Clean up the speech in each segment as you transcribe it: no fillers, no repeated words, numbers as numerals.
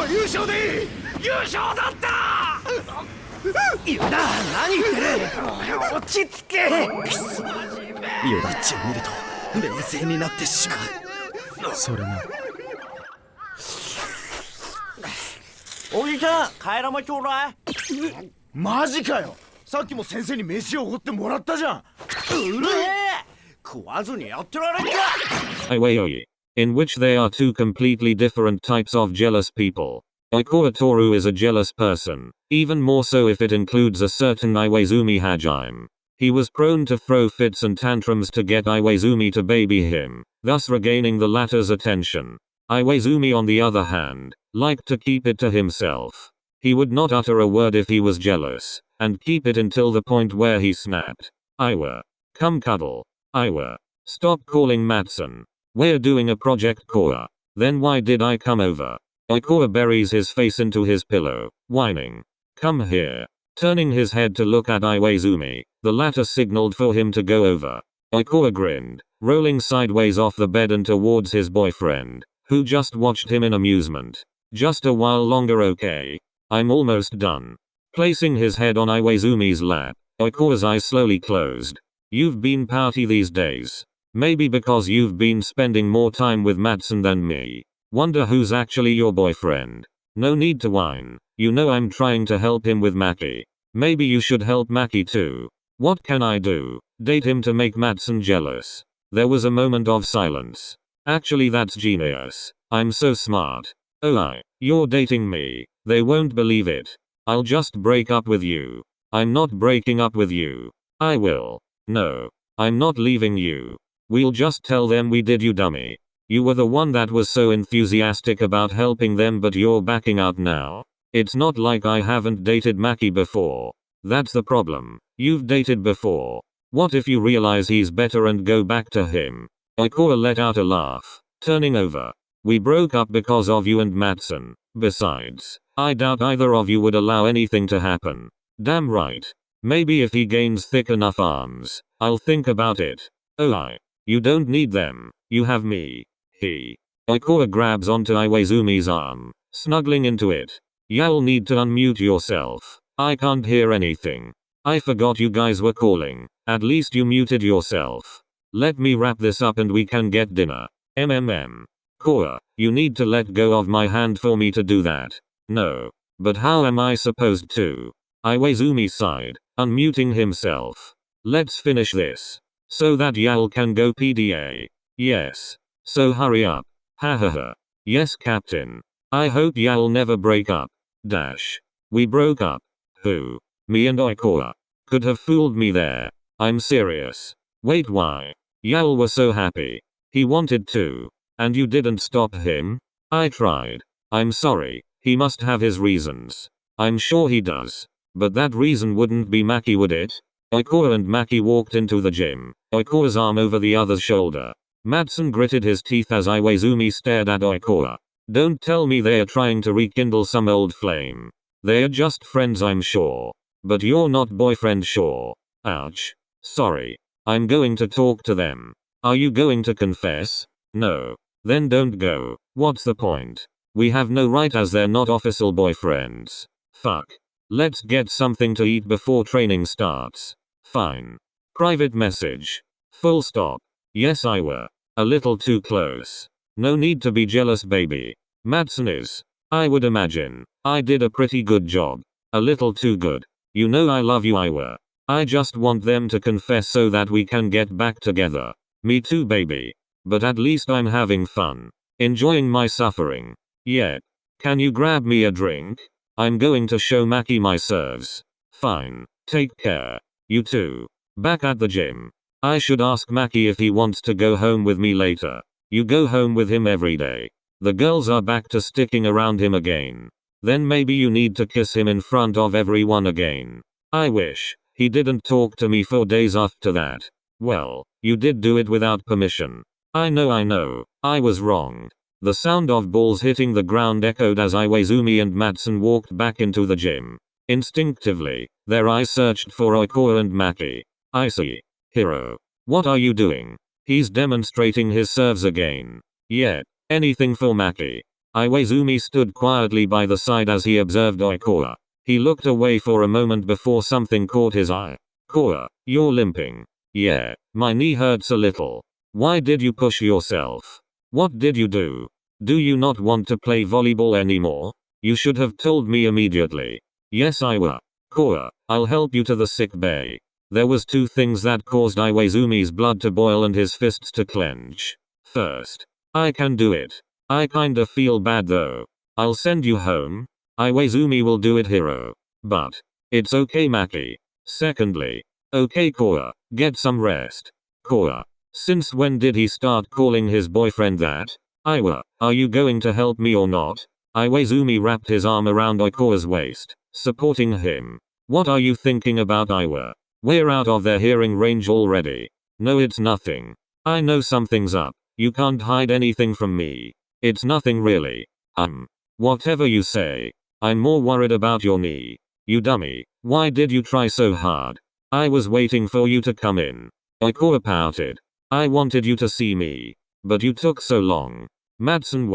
優勝でいい。優勝だった。ユダ、何言ってる。落ち着け。ユダっちを見ると冷静になってしまう。それな。おじちゃん、帰らまちょうだい。マジかよ。さっきも先生に飯をおごってもらったじゃん。うるえ。食わずにやってられんか。Iwaoi, in which they are two completely different types of jealous people. Ikoa Toru is a jealous person, even more so if it includes a certain Iwaizumi Hajime. He was prone to throw fits and tantrums to get Iwaizumi to baby him, thus regaining the latter's attention. Iwaizumi on the other hand, liked to keep it to himself. He would not utter a word if he was jealous, and keep it until the point where he snapped. Iwa. Come cuddle. Iwa. Stop calling Matsun. We're doing a project Koa. Then why did I come over? Ikoa buries his face into his pillow, whining. Come here. Turning his head to look at Iwaizumi, the latter signaled for him to go over. Ikoa grinned, rolling sideways off the bed and towards his boyfriend, who just watched him in amusement. Just a while longer, okay? I'm almost done. Placing his head on Iwaizumi's lap, Ikoa's eyes slowly closed. You've been pouty these days. Maybe because you've been spending more time with Matsun than me. Wonder who's actually your boyfriend. No need to whine. You know I'm trying to help him with Maki. Maybe you should help Maki too. What can I do? Date him to make Matsun jealous. There was a moment of silence. Actually, that's genius. I'm so smart. Oh, you're dating me. They won't believe it. I'll just break up with you. I'm not breaking up with you. I will. No. I'm not leaving you. We'll just tell them we did, you dummy. You were the one that was so enthusiastic about helping them, but you're backing out now? It's not like I haven't dated Maki before. That's the problem. You've dated before. What if you realize he's better and go back to him? Ikoa let out a laugh, turning over. We broke up because of you and Matsun. Besides, I doubt either of you would allow anything to happen. Damn right. Maybe if he gains thick enough arms, I'll think about it. Oh, you don't need them. You have me. Ikoa grabs onto Iwaizumi's arm, snuggling into it. You'll need to unmute yourself. I can't hear anything. I forgot you guys were calling. At least you muted yourself. Let me wrap this up and we can get dinner. Koa, you need to let go of my hand for me to do that. No. But how am I supposed to? Iwaizumi sighed, unmuting himself. Let's finish this. So that Yael can go PDA. Yes. So hurry up. Hahaha. Yes, Captain. I hope Yael never break up. Dash. We broke up. Who? Me and Ikoa. Could have fooled me there. I'm serious. Wait, why? Yael was so happy. He wanted to. And you didn't stop him? I tried. I'm sorry. He must have his reasons. I'm sure he does. But that reason wouldn't be Maki, would it? Ikoa and Maki walked into the gym, Ikoa's arm over the other's shoulder. Matsun gritted his teeth as Iwaizumi stared at Ikoa. Don't tell me they're trying to rekindle some old flame. They're just friends, I'm sure. But you're not boyfriend, sure. Ouch. Sorry. I'm going to talk to them. Are you going to confess? No. Then don't go. What's the point? We have no right as they're not official boyfriends. Fuck. Let's get something to eat before training starts. Fine. Private message. Full stop. Yes, I were. A little too close. No need to be jealous, baby. Matsun is. I would imagine. I did a pretty good job. A little too good. You know I love you, Iwa. I just want them to confess so that we can get back together. Me too, baby. But at least I'm having fun. Enjoying my suffering. Yeah. Can you grab me a drink? I'm going to show Maki my serves. Fine. Take care. You too. Back at the gym. I should ask Maki if he wants to go home with me later. You go home with him every day. The girls are back to sticking around him again. Then maybe you need to kiss him in front of everyone again. I wish. He didn't talk to me for days after that. Well, you did do it without permission. I know. I was wrong. The sound of balls hitting the ground echoed as Iwaizumi and Matsun walked back into the gym. Instinctively, their eyes searched for Ikoa and Maki. I see. Hiro. What are you doing? He's demonstrating his serves again. Yeah, anything for Maki. Iwaizumi stood quietly by the side as he observed Oikoa. He looked away for a moment before something caught his eye. Koa, you're limping. Yeah, my knee hurts a little. Why did you push yourself? What did you do? Do you not want to play volleyball anymore? You should have told me immediately. Yes, Iwa. Koa, I'll help you to the sick bay. There was two things that caused Iwaizumi's blood to boil and his fists to clench. First, I can do it. I kinda feel bad though. I'll send you home. Iwaizumi will do it, Hiro. But it's okay, Maki. Secondly, okay, Koa, get some rest. Koa, since when did he start calling his boyfriend that? Iwa, are you going to help me or not? Iwaizumi wrapped his arm around Oikoa's waist, supporting him. What are you thinking about, Iwa? We're out of their hearing range already. No, it's nothing. I know something's up. You can't hide anything from me. It's nothing really. Whatever you say. I'm more worried about your knee. You dummy. Why did you try so hard? I was waiting for you to come in. Oikoa pouted. I wanted you to see me. But you took so long. Matsun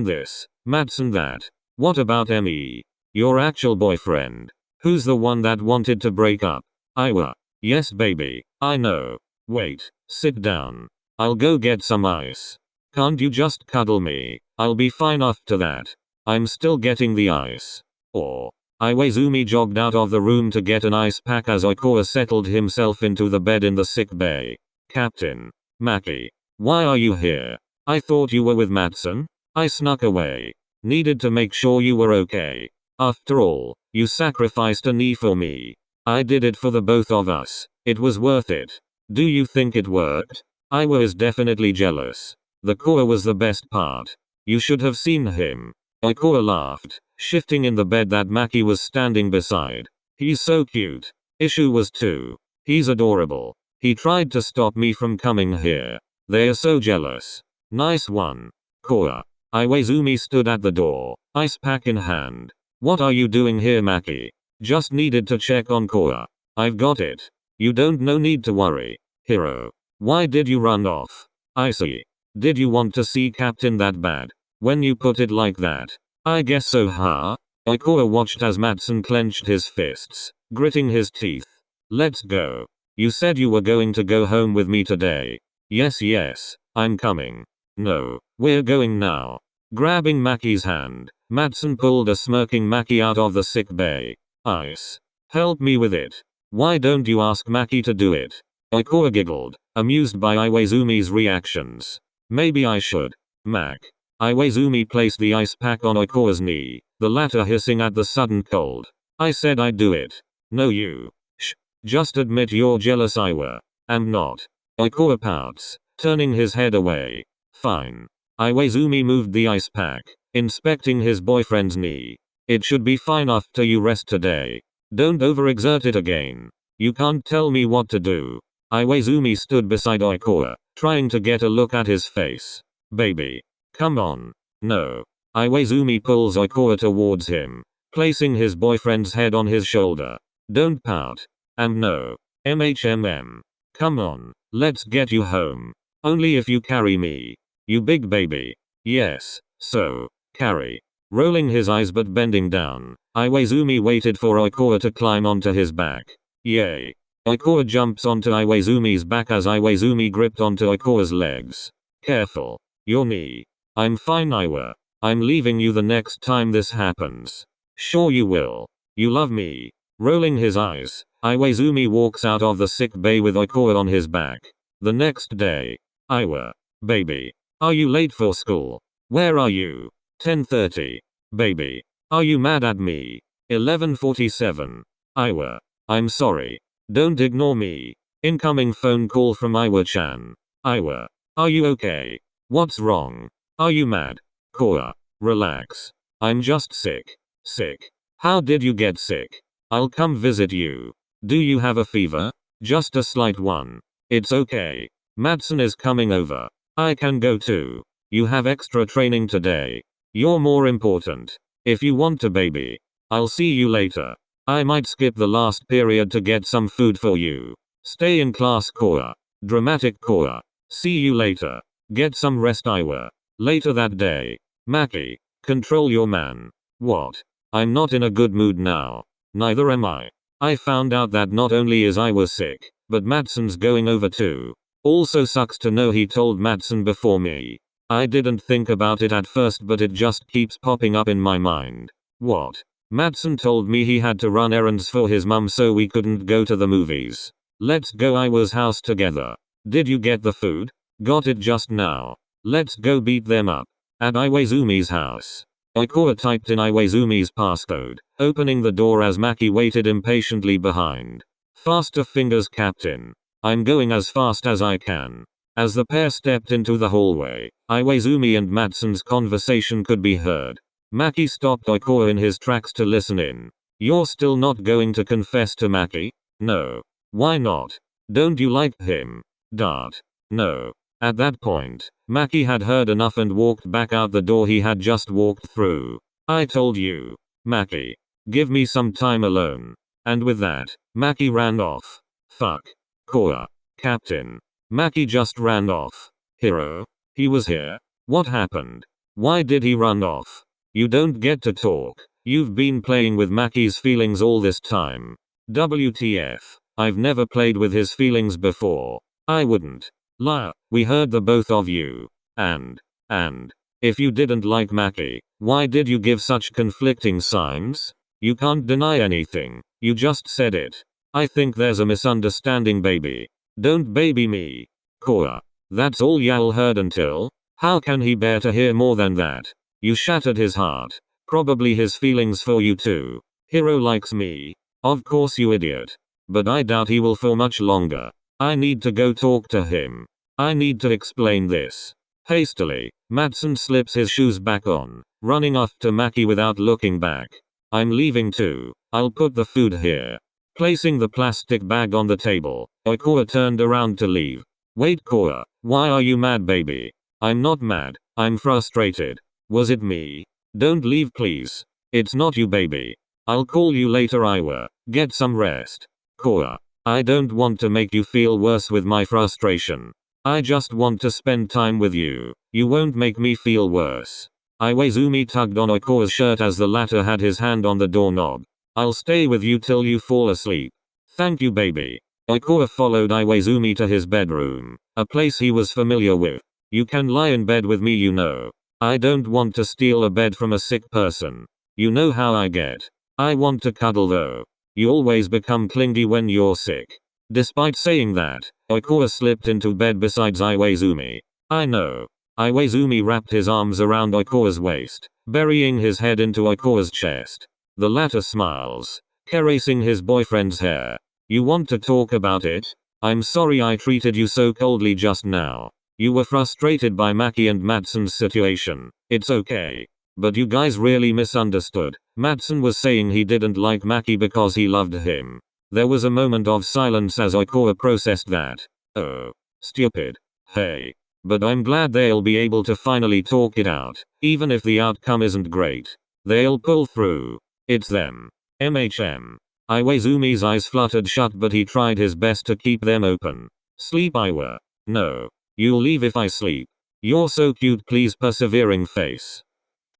this, Matsun that. What about ME? Your actual boyfriend. Who's the one that wanted to break up? Iwa. Yes, baby. I know. Wait. Sit down. I'll go get some ice. Can't you just cuddle me? I'll be fine after that. I'm still getting the ice. Or. Iwaizumi jogged out of the room to get an ice pack as Oikoa settled himself into the bed in the sick bay. Captain. Maki. Why are you here? I thought you were with Matsun. I snuck away. Needed to make sure you were okay. After all, you sacrificed a knee for me. I did it for the both of us. It was worth it. Do you think it worked? Iwa is definitely jealous. The Koa was the best part. You should have seen him. Oikoa laughed, shifting in the bed that Maki was standing beside. He's so cute. Issue was too. He's adorable. He tried to stop me from coming here. They are so jealous. Nice one. Koa. Iwaizumi stood at the door, ice pack in hand. What are you doing here, Maki? Just needed to check on Koa. I've got it. You don't no need to worry. Hiro. Why did you run off? I see. Did you want to see Captain that bad? When you put it like that. I guess so, huh? Oikoa watched as Matsun clenched his fists, gritting his teeth. Let's go. You said you were going to go home with me today. Yes, I'm coming. No, we're going now. Grabbing Maki's hand, Matsun pulled a smirking Maki out of the sick bay. Ice. Help me with it. Why don't you ask Maki to do it? Oikoa giggled, amused by Iwaizumi's reactions. Maybe I should. Mac. Iwaizumi placed the ice pack on Oikoa's knee, the latter hissing at the sudden cold. I said I'd do it. No you. Shh. Just admit you're jealous, Iwa. I'm not. Oikoa pouts, turning his head away. Fine. Iwaizumi moved the ice pack, inspecting his boyfriend's knee. It should be fine after you rest today. Don't overexert it again. You can't tell me what to do. Iwaizumi stood beside Oikoa, trying to get a look at his face. Baby. Come on. No. Iwaizumi pulls Oikoa towards him, placing his boyfriend's head on his shoulder. Don't pout. And no. MHMM. Come on. Let's get you home. Only if you carry me. You big baby. Yes. So. Carry. Rolling his eyes but bending down, Iwaizumi waited for Oikoa to climb onto his back. Yay. Oikoa jumps onto Iwaizumi's back as Iwaizumi gripped onto Oikoa's legs. Careful. Your knee. I'm fine, Iwa. I'm leaving you the next time this happens. Sure you will. You love me. Rolling his eyes, Iwaizumi walks out of the sick bay with Oikoa on his back. The next day. Iwa. Baby. Are you late for school? Where are you? 10:30. Baby. Are you mad at me? 11:47. Iwa. I'm sorry. Don't ignore me. Incoming phone call from Iwa-chan. Iwa. Are you okay? What's wrong? Are you mad? Koa. Relax. I'm just sick. Sick. How did you get sick? I'll come visit you. Do you have a fever? Just a slight one. It's okay. Matsun is coming over. I can go too. You have extra training today. You're more important. If you want to, baby. I'll see you later. I might skip the last period to get some food for you. Stay in class, Koa. Dramatic Koa. See you later. Get some rest, Iwa. Later that day. Maki, control your man. What? I'm not in a good mood now. Neither am I. I found out that not only is I was sick, but Madsen's going over too. Also sucks to know he told Madsen before me. I didn't think about it at first, but it just keeps popping up in my mind. What? Madsen told me he had to run errands for his mum so we couldn't go to the movies. Let's go Iwa's house together. Did you get the food? Got it just now. Let's go beat them up. At Iwaizumi's house. Oikawa typed in Iwaizumi's passcode, opening the door as Maki waited impatiently behind. Faster fingers, Captain. I'm going as fast as I can. As the pair stepped into the hallway, Iwaizumi and Madsen's conversation could be heard. Maki stopped Oikawa in his tracks to listen in. You're still not going to confess to Maki? No. Why not? Don't you like him? Dart. No. At that point, Maki had heard enough and walked back out the door he had just walked through. I told you. Maki. Give me some time alone. And with that, Maki ran off. Fuck. Koa. Captain. Maki just ran off. Hiro. He was here? What happened? Why did he run off? You don't get to talk. You've been playing with Maki's feelings all this time. WTF. I've never played with his feelings before. I wouldn't. La, we heard the both of you. And, if you didn't like Maki, why did you give such conflicting signs? You can't deny anything. You just said it. I think there's a misunderstanding, baby. Don't baby me. Koa. That's all y'all heard until? How can he bear to hear more than that? You shattered his heart. Probably his feelings for you too. Hiro likes me. Of course, you idiot. But I doubt he will for much longer. I need to go talk to him. I need to explain this. Hastily, Madsen slips his shoes back on, running off to Maki without looking back. I'm leaving too. I'll put the food here. Placing the plastic bag on the table, Oikawa turned around to leave. Wait, Koa, why are you mad, baby? I'm not mad, I'm frustrated. Was it me? Don't leave, please. It's not you, baby. I'll call you later, Iwa. Get some rest. Koa. I don't want to make you feel worse with my frustration. I just want to spend time with you. You won't make me feel worse. Iwaizumi tugged on Oikawa's shirt as the latter had his hand on the doorknob. I'll stay with you till you fall asleep. Thank you, baby. Oikawa followed Iwaizumi to his bedroom, a place he was familiar with. You can lie in bed with me, you know. I don't want to steal a bed from a sick person. You know how I get. I want to cuddle though. You always become clingy when you're sick. Despite saying that, Oikawa slipped into bed beside Iwaizumi. I know. Iwaizumi wrapped his arms around Oikawa's waist, burying his head into Oikawa's chest. The latter smiles, caressing his boyfriend's hair. You want to talk about it? I'm sorry I treated you so coldly just now. You were frustrated by Maki and Madsen's situation. It's okay. But you guys really misunderstood. Madsen was saying he didn't like Maki because he loved him. There was a moment of silence as Oikawa processed that. Oh. Stupid. Hey. But I'm glad they'll be able to finally talk it out, even if the outcome isn't great. They'll pull through. It's them. MHM. Iwaizumi's eyes fluttered shut, but he tried his best to keep them open. Sleep, Iwa. No. You'll leave if I sleep. You're so cute, please, persevering face.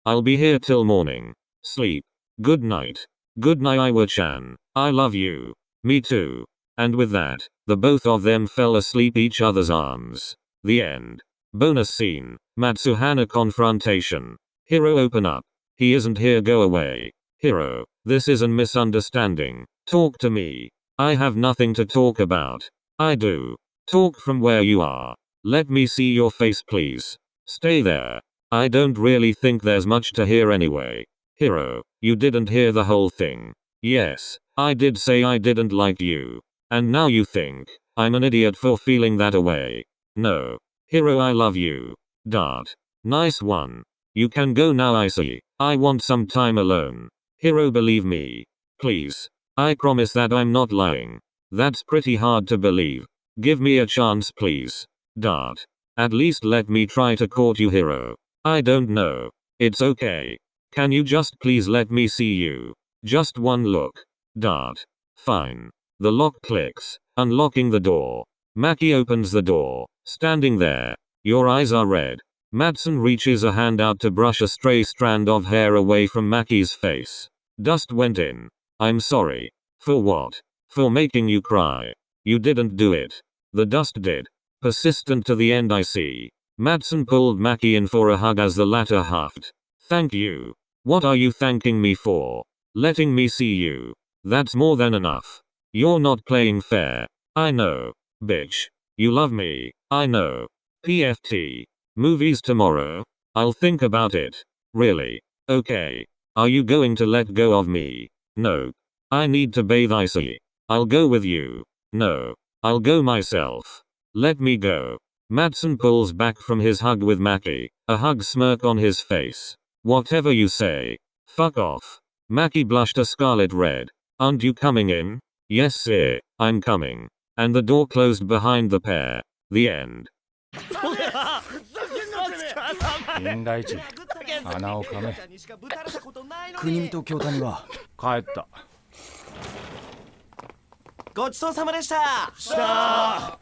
I'll be here till morning. Sleep. Good night. Good night, Iwa-chan. I love you. Me too. And with that, the both of them fell asleep each other's arms. The end. Bonus scene. Matsuhana confrontation. Hiro, open up. He isn't here, go away. Hiro, this is a misunderstanding. Talk to me. I have nothing to talk about. I do. Talk from where you are. Let me see your face, please. Stay there. I don't really think there's much to hear anyway. Hiro, you didn't hear the whole thing. Yes, I did say I didn't like you. And now you think I'm an idiot for feeling that away. No. Hiro, I love you. Dart. Nice one. You can go now, I see. I want some time alone. Hiro, believe me. Please. I promise that I'm not lying. That's pretty hard to believe. Give me a chance, please. Dart. At least let me try to court you, Hiro. I don't know. It's okay. Can you just please let me see you? Just one look. Dart. Fine. The lock clicks, unlocking the door. Maki opens the door, standing there. Your eyes are red. Madsen reaches a hand out to brush a stray strand of hair away from Maki's face. Dust went in. I'm sorry. For what? For making you cry. You didn't do it. The dust did. Persistent to the end, I see. Madsen pulled Maki in for a hug as the latter huffed. Thank you. What are you thanking me for? Letting me see you. That's more than enough. You're not playing fair. I know. Bitch. You love me. I know. PFT. Movies tomorrow? I'll think about it. Really? Okay. Are you going to let go of me? No. I need to bathe, I see. I'll go with you. No. I'll go myself. Let me go. Madsen pulls back from his hug with Maki, a hug smirk on his face. Whatever you say. Fuck off. Maki blushed a scarlet red. Aren't you coming in? Yes sir, I'm coming. And the door closed behind the pair. The end. 金田一穴をかめ。国見と京谷は帰った。ごちそうさまでした。